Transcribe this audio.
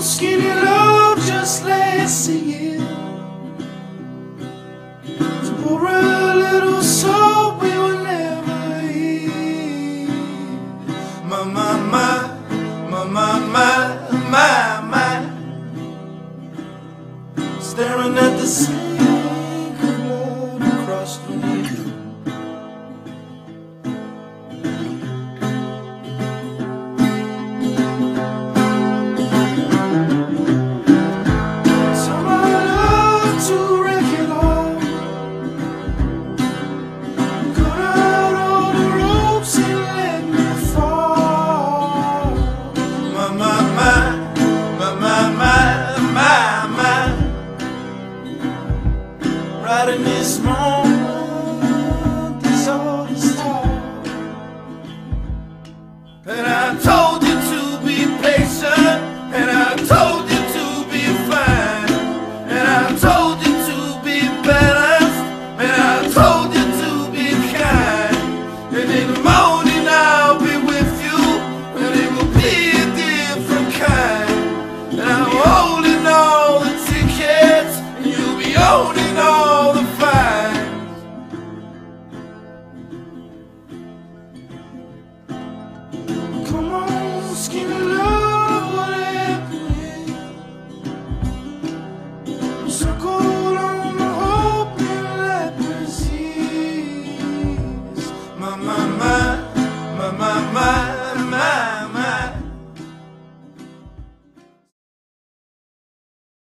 skinny love just last a year. To pour a little soul we will never hear. My, my, my, my, my, my, my, my. Staring at the sink of blood across the room. Right in this moment, this all is time. And I told you to be patient, and I told you to be fine, and I told you to be balanced, and I told you to be kind. And in the morning I'll be with you, and it will be a different kind. And I'm holding all the tickets, and you'll be owning all the fines. Come on, skinny love, what happened? Circle on the hope and let persist. My, my, my, my, my, my, my.